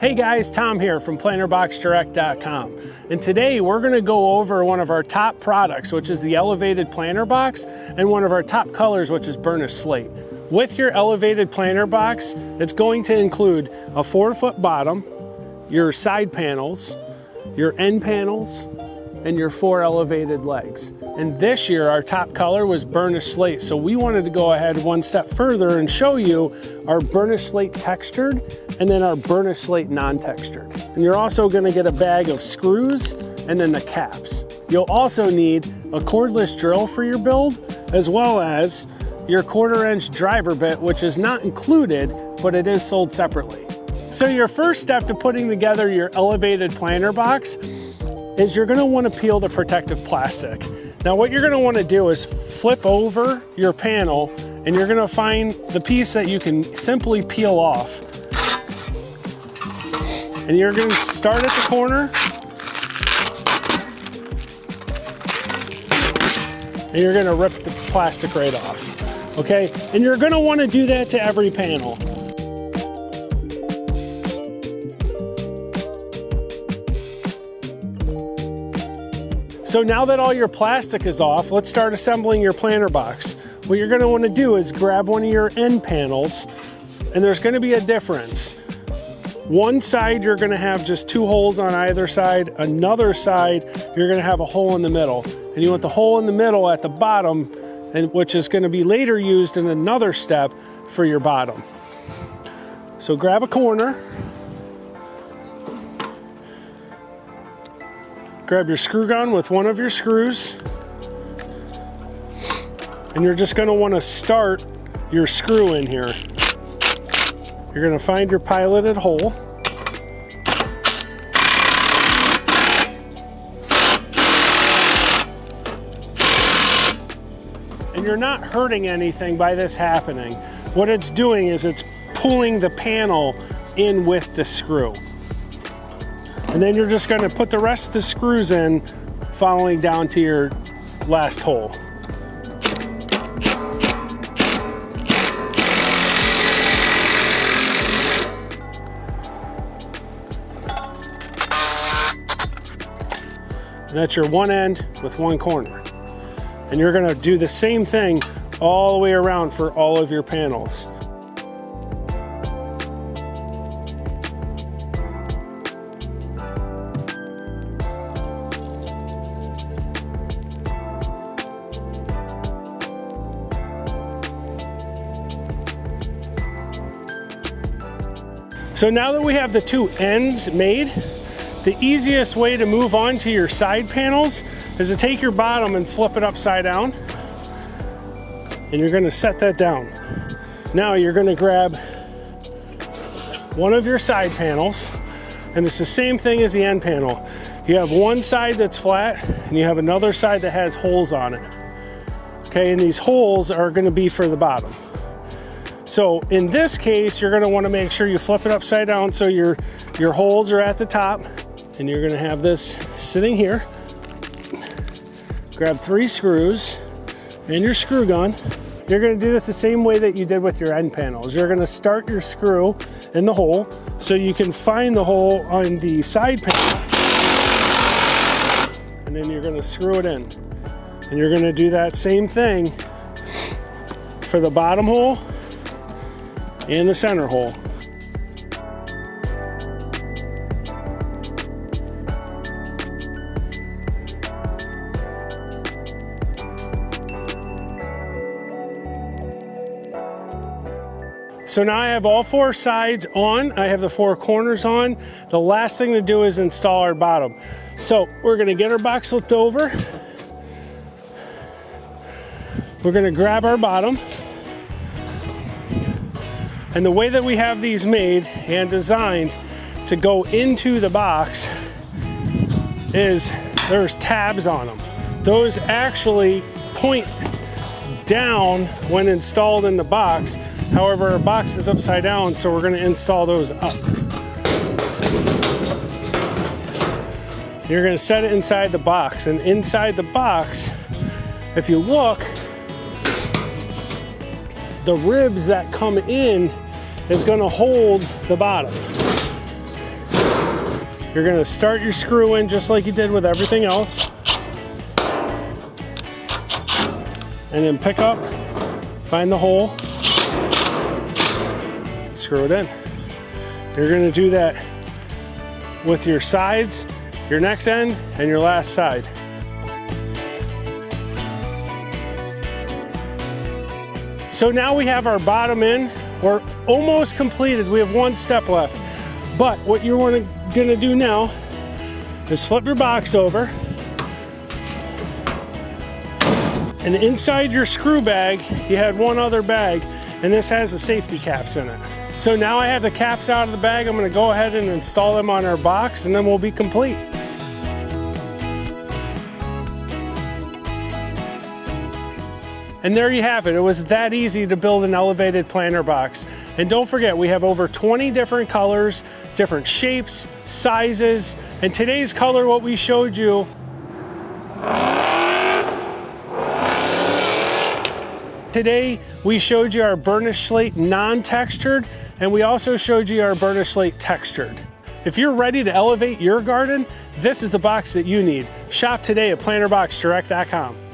Hey guys, Tom here from planterboxdirect.com, and today we're going to go over one of our top products, which is the elevated planter box, and one of our top colors, which is burnished slate. With your elevated planter box, it's going to include a 4-foot bottom, your side panels, your end panels, and your 4 elevated legs. And this year our top color was burnished slate, so we wanted to go ahead one step further and show you our burnished slate textured and then our burnished slate non-textured. And you're also going to get a bag of screws and then the caps. You'll also need a cordless drill for your build, as well as your 1/4-inch driver bit, which is not included, but it is sold separately. So your first step to putting together your elevated planter box is you're going to want to peel the protective plastic. Now what you're going to want to do is flip over your panel, and you're going to find the piece that you can simply peel off. And you're going to start at the corner, and you're going to rip the plastic right off. Okay? And you're going to want to do that to every panel. So now that all your plastic is off, let's start assembling your planter box. What you're going to want to do is grab one of your end panels, and there's going to be a difference. One side you're going to have just 2 holes on either side. Another side you're going to have a hole in the middle. And you want the hole in the middle at the bottom, and which is going to be later used in another step for your bottom. So grab a corner. Grab your screw gun with one of your screws, and you're just going to want to start your screw in here. You're going to find your piloted hole. And you're not hurting anything by this happening. What it's doing is it's pulling the panel in with the screw. And then you're just going to put the rest of the screws in, following down to your last hole. And that's your one end with one corner. And you're going to do the same thing all the way around for all of your panels. So now that we have the 2 ends made, the easiest way to move on to your side panels is to take your bottom and flip it upside down. And you're going to set that down. Now you're going to grab one of your side panels, and it's the same thing as the end panel. You have one side that's flat, and you have another side that has holes on it. Okay, and these holes are going to be for the bottom. So in this case, you're going to want to make sure you flip it upside down so your holes are at the top, and you're going to have this sitting here. Grab 3 screws and your screw gun. You're going to do this the same way that you did with your end panels. You're going to start your screw in the hole so you can find the hole on the side panel, and then you're going to screw it in. And you're going to do that same thing for the bottom hole and the center hole. So now I have all 4 sides on. I have the 4 corners on. The last thing to do is install our bottom. So we're going to get our box flipped over. We're going to grab our bottom. And the way that we have these made and designed to go into the box is there's tabs on them. Those actually point down when installed in the box. However, our box is upside down, so we're going to install those up. You're going to set it inside the box, and inside the box, if you look, the ribs that come in is going to hold the bottom. You're gonna start your screw in just like you did with everything else. And then pick up, find the hole, screw it in. You're gonna do that with your sides, your next end, and your last side. So now we have our bottom in. We're almost completed. We have one step left. But what you're gonna do now is flip your box over, and inside your screw bag, you had one other bag, and this has the safety caps in it. So now I have the caps out of the bag. I'm gonna go ahead and install them on our box, and then we'll be complete. And there you have it. It was that easy to build an elevated planter box. And don't forget, we have over 20 different colors, different shapes, sizes, and today's color, what we showed you, today we showed you our burnished slate non-textured, and we also showed you our burnished slate textured. If you're ready to elevate your garden, this is the box that you need. Shop today at planterboxdirect.com.